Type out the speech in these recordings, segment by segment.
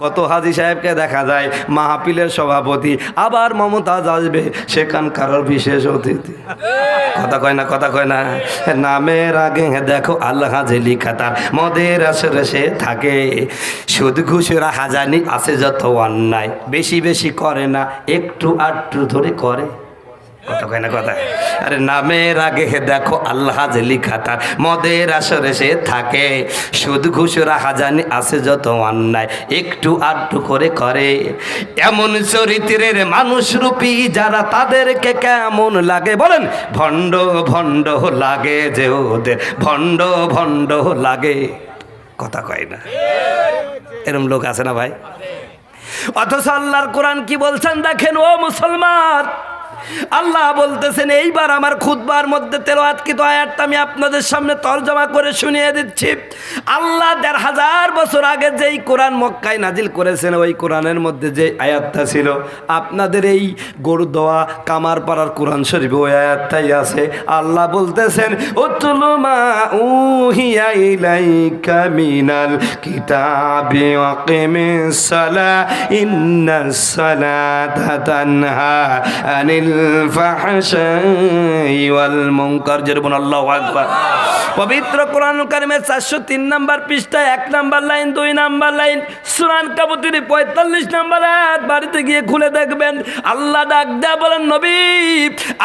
কত হাজী সাহেবকে দেখা যায় মাহফিলের সভাপতি, আবার মমতাজ আসবে সেখানকার বিশেষ অতিথি। কথা কয় না, কথা কয় না। নামের আগে দেখো আলহাজ লিখা, তার মদের আসরে সে থাকে। সুদ ঘুষের হাজানি আছে যত অন্যায়, বেশি বেশি করে না, একটু আটটু ধরে করে। কথা কয় না, কথা। আরে নামের আগে দেখো আলহাজ লিখা, তার মদের আসরে সে থাকে। সুদ ঘুষের হাজানি আছে যত অন্যায়, একটু আধটু করে করে। এমন চরিত্রের মানুষ রূপী যারা, তাদেরকে কেমন লাগে বলেন? ভণ্ড ভণ্ড লাগে যে ওদের, ভণ্ড ভণ্ড লাগে। কথা কয় না, এরকম লোক আছে না ভাই? অথচ আল্লাহর কোরআন কি বলছেন দেখেন ও মুসলমান। আল্লাহ বলতেছেন, এইবার আমার খুতবার মধ্যে তেলাওয়াতকৃত আয়াতটা আমি আপনাদের সামনে তরজমা করে শুনিয়ে দিচ্ছি। আল্লাহ ১৫০০ বছর আগে যেই কোরআন মক্কায় নাজিল করেছেন, ওই কোরআনের মধ্যে যে আয়াতটা ছিল আপনাদের এই গরুদোয়া কামারপাড়ার কোরআন শরীফে ওই আয়াতটাই আছে। আল্লাহ বলতেছেন, উতলু মা উহিয়া ইলাইকা মিনাল কিতাবি ওয়াকিমিস সালাহ ইন্নাস সালাতা তানহা আনিল ফাহশাই ওয়াল মুনকার। জরুন আল্লাহু আকবার। পবিত্র কোরআন কারিমের ৪০৩ নম্বর পৃষ্ঠায় ১ নম্বর লাইন, ২ নম্বর লাইন, সূরা আনকাবুতের ৪৫ নম্বর আয়াত বাড়িতে গিয়ে খুলে দেখবেন। আল্লাহ ডাক দেয়া বলেন, নবী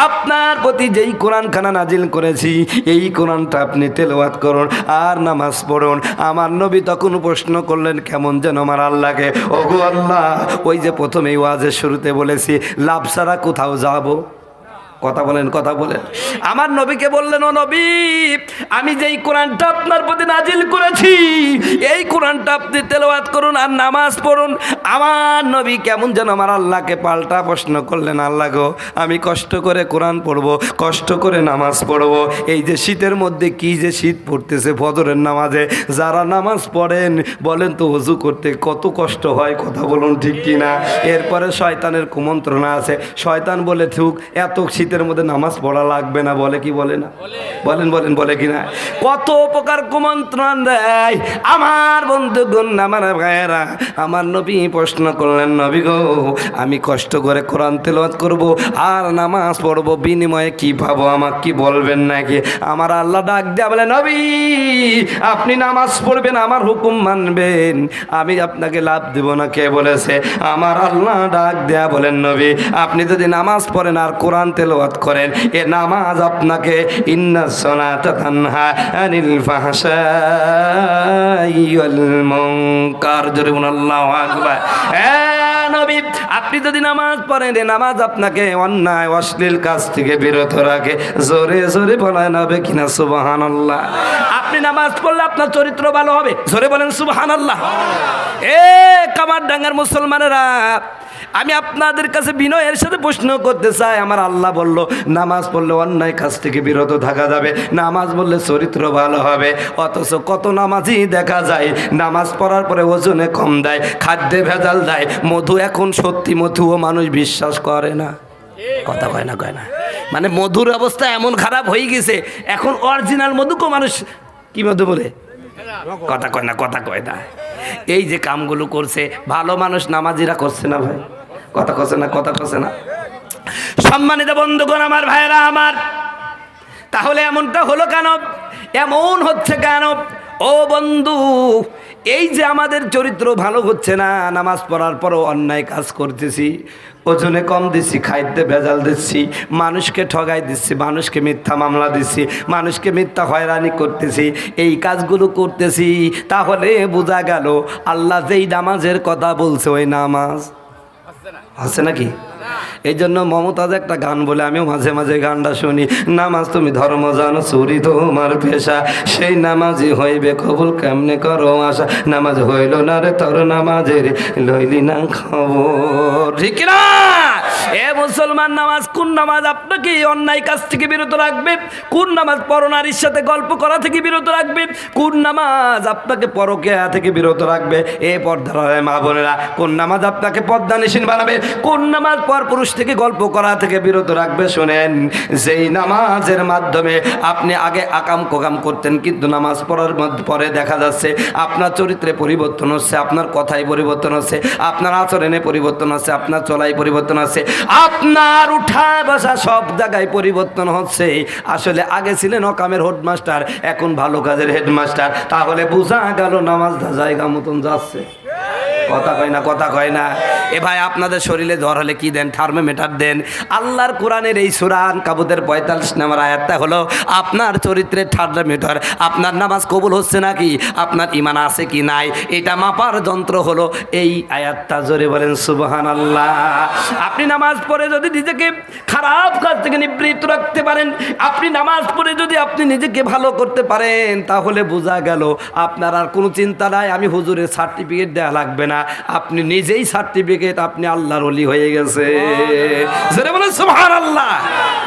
আপনার প্রতি যেই কোরআনখানা নাজিল করেছি, এই কোরআনটা আপনি তেলাওয়াত করুন আর নামাজ পড়ুন। আমার নবী তখন প্রশ্ন করলেন, কেমন যেন আমার আল্লাহকে, ওগো আল্লাহ, ওই যে প্রথমে ওয়াজের শুরুতে বলেছি লাভ ছাড়া কোথাও যাবো। কথা বলেন, কথা বলেন। আমার নবীকে বললেন, ও নবী, আমি যেই কোরআনটা আপনার প্রতি নাজিল করেছি, এই কোরআনটা আপনি তেলাওয়াত করুন আর নামাজ পড়ুন। আমার নবী কেমন যেন আমার আল্লাহকে পাল্টা প্রশ্ন করলেন, আল্লাহ গো, আমি কষ্ট করে কোরআন পড়বো, কষ্ট করে নামাজ পড়বো, এই যে শীতের মধ্যে কি যে শীত পড়তেছে, ফজরের নামাজে যারা নামাজ পড়েন বলেন তো ওযু করতে কত কষ্ট হয়, কথা বলুন ঠিক কিনা। এরপরে শয়তানের কুমন্ত্রণা আছে, শয়তান বলে থুক এত শীতের মধ্যে নামাজ পড়া লাগবে না, বলে কি বলে না? বলেন বলেন, বলে কিনা? কত প্রকার কুমন্ত্রণ দেয়। আমার বন্ধুগণ, আমার ভাইয়েরা, আমার নবী প্রশ্ন করলেন, নবী গো, আমি কষ্ট করে কোরআন তেলাওয়াত করব আর নামাজ পড়ব, বিনিময়ে কি পাবো, আমাকে কি বলবেন নাকি? আমার আল্লাহ ডাক দেয়া বলে, নবী আপনি নামাজ পড়বেন, আমার হুকুম মানবেন, আমি আপনাকে লাভ দেব না। কে বলেছে? আমার আল্লাহ ডাক দেয়া বলেন, নবী আপনি যদি নামাজ পড়েন আর কোরআন তেলাওয়াত করেন, এ নামাজ আপনাকে ইন্নাস সালাতা তানহা আনিল ফাহশাই ওয়াল মুনকার। জরুন আল্লাহু আকবার। নবী আপনি যদি নামাজ পড়েন, এ নামাজ আপনাকে অন্যায় অশ্লীল কাজ থেকে বিরত রাখে। জোরে জোরে বলেন হবে কিনা সুবহানাল্লাহ। আপনি নামাজ পড়লে আপনার চরিত্র ভালো হবে। জোরে বলেন সুবহানাল্লাহ। এ কামারডাঙ্গার মুসলমানেরা, আমি আপনাদের কাছে বিনয়ের সাথে প্রশ্ন করতে চাই। আমার আল্লাহ বলল নামাজ পড়লে অন্যায় কাজ থেকে বিরত থাকা যাবে, নামাজ পড়লে চরিত্র ভালো হবে। অথচ কত নামাজই দেখা যায় নামাজ পড়ার পরে ওজনে কম দেয়, খাদ্যে ভেজাল দেয়, মধু এখন সত্যি মধুও মানুষ বিশ্বাস করে না। কথা কয় না, কয় না। মানে মধুর অবস্থা এমন খারাপ হয়ে গেছে, এখন অরিজিনাল মধুকেও মানুষ কি মধু বলে? কথা কয় না, কথা কয় না। এই যে কামগুলো করছে ভালো মানুষ নামাজিরা করছে না ভাই? কথা কছে না, কথা কছে না। সম্মানিত বন্ধুগণ, আমার ভাইরা আমার, তাহলে এমনটা হলো কেন? এমন হচ্ছে কেন? ও বন্ধু, এই যে আমাদের চরিত্র ভালো হচ্ছে না, নামাজ পড়ার পরও অন্যায় কাজ করতেছি, ওজনে কম দিচ্ছি, খাদ্যে ভেজাল দিচ্ছি, মানুষকে ঠগাই দিচ্ছি, মানুষকে মিথ্যা মামলা দিচ্ছি, মানুষকে মিথ্যা হয়রানি করতেছি, এই কাজগুলো করতেছি, তাহলে বোঝা গেল আল্লাহ যেই নামাজের কথা বলছে ওই নামাজ আছে নাকি? এই জন্য মমতাজ একটা গান বলে, আমিও মাঝে মাঝে গানটা শুনি, নামাজ তুমি ধর্ম জানো, চুরি তোমার পেশা, সেই নামাজই হইবে কবুল, কেমনে করো আশা, নামাজ হইল না রে তোর নামাজের লইলি না খবর। ঠিক না? এ মুসলমান, নামাজ কোন কোন নামাজ আপনাকে অন্যায় কাজ থেকে বিরত রাখবে, কোন নামাজ পরনারীর সাথে গল্প করা থেকে বিরত রাখবে, কোন নামাজ আপনাকে পরকীয়া থেকে বিরত রাখবে। এ পর্দার মা বোনেরা, কোন নামাজ আপনাকে পর্দানিশীন বানাবে, কোন নামাজ পরপুরুষ থেকে গল্প করা থেকে বিরত রাখবে। শোনেন, যেই নামাজের মাধ্যমে আপনি আগে আকাম কোকাম করতেন, কিন্তু নামাজ পড়ার পরে দেখা যাচ্ছে আপনার চরিত্রে পরিবর্তন হচ্ছে, আপনার কথায় পরিবর্তন হচ্ছে, আপনার আচরণে পরিবর্তন হচ্ছে, আপনার চলায় পরিবর্তন হচ্ছে, আপনার উঠা বসা সব জায়গায় পরিবর্তন হচ্ছে। আসলে আগে ছিলেন অকামের হেডমাস্টার, এখন ভালো কাজের হেডমাস্টার। তাহলে বোঝা গেল নামাজটা জায়গা মতন যাচ্ছে। কথা কয় না, কথা কয় না। এ ভাই, আপনাদের শরীরে জ্বর হলে কি দেন? থার্মোমিটার দেন। আল্লাহর কোরআনের এই সূরা আনকাবুতের 45 নম্বর আয়াতটা হলো আপনার চরিত্রের থার্মোমিটার। আপনার নামাজ কবুল হচ্ছে নাকি, আপনার ঈমান আছে কি নাই, এটা মাপার যন্ত্র হলো এই আয়াতটা। জোরে বলেন সুবহানাল্লাহ। আপনি নামাজ পড়ে যদি নিজেকে খারাপ কাজ থেকে নিবৃত্ত রাখতে পারেন, আপনি নামাজ পড়ে যদি আপনি নিজেকে ভালো করতে পারেন, তাহলে বোঝা গেল আপনার আর কোনো চিন্তা নাই, আমি হুজুরের সার্টিফিকেট দেওয়া লাগবে না, আপনি নিজেই সার্টিফিকেট, আপনি আল্লাহর ওলি হয়ে গেছে। জোরে বলেন সুবহানাল্লাহ।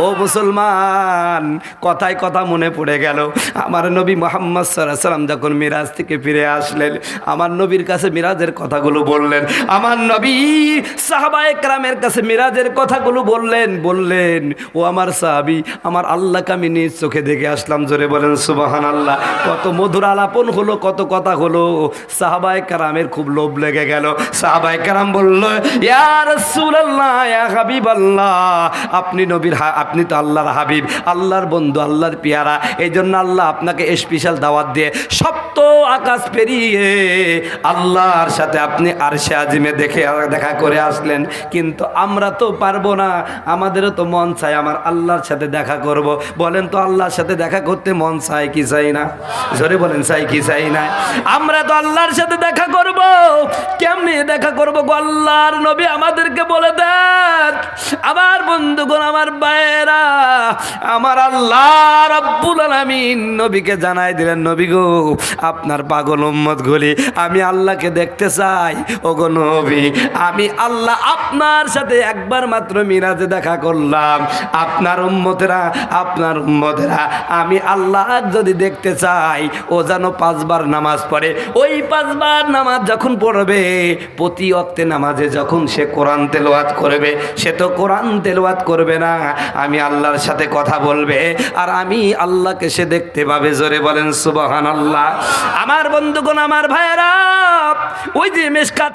ও মুসলমান, কথায় কথা মনে পড়ে গেল, আমার নবী মুহাম্মদ সাল্লাল্লাহু আলাইহি ওয়াসাল্লাম যখন মিরাজ থেকে ফিরে আসলেন, আমার নবীর কাছে মিরাজের কথাগুলো বললেন। আমার নবী সাহাবায়ে কেরামের কাছে মিরাজের কথাগুলো বললেন, ও আমার সাহাবী, আমার আল্লাহকে আমি নিজ চোখে দেখে আসলাম। জোরে বলেন সুবহানাল্লাহ। কত মধুর আলাপন হলো, কত কথা হলো। সাহাবায়ে কেরামের খুব লোভ লেগে গেল। সাহাবায়ে কেরাম বলল, ইয়া রাসূলুল্লাহ, ইয়া হাবিবাল্লাহ, আপনি নবীর, আপনি তো আল্লাহর হাবিব, আল্লাহর বন্ধু, আল্লাহর পেয়ারা, এই জন্য আল্লাহ আপনাকে স্পেশাল দাওয়াত দিয়ে সপ্ত আকাশ পেরিয়ে আল্লাহর সাথে আপনি আরশে আজিমে দেখা করে আসলেন। কিন্তু আমরা তো পারবো না, আমাদেরও তো মন চায় আমার আল্লাহর সাথে দেখা করব। বলেন তো, আল্লাহর সাথে দেখা করতে মন চায় কি চাই না? জোরে বলেন, চাই কি চাই না? আমরা তো আল্লাহর সাথে দেখা করব, কেমনি দেখা করবো? আল্লাহর নবী আমাদেরকে বলে দেন। আমার বন্ধুগণ, আমার ভাইয়েরা, আমার আল্লাহ রাব্বুল আলামিন নবীকে জানাই দিলেন, নবী গো, আপনার পাগল উম্মত গুলি আমি আল্লাহকে দেখতে চাই। ওগো নবী, আমি আল্লাহ আপনার সাথে একবার মাত্র মিরাজে দেখা করলাম। আপনার উম্মতেরা আমি আল্লাহ যদি দেখতে চাই, ও যেন 5 বার নামাজ পড়ে। ওই 5 বার নামাজ যখন পড়বে, প্রতি ওয়াক্তে নামাজে যখন সে কোরআন তেলাওয়াত করবে, সে তো কোরআন তেলাওয়াত করবে না, আমি আল্লাহর সাথে কথা বলবে, আর আমি আল্লাহকে সে দেখতে পাবে। জোরে বলেন সুবহানাল্লাহ। আমার বন্ধুগণ, আমার ভাইয়েরা, ওই যে মেশকাত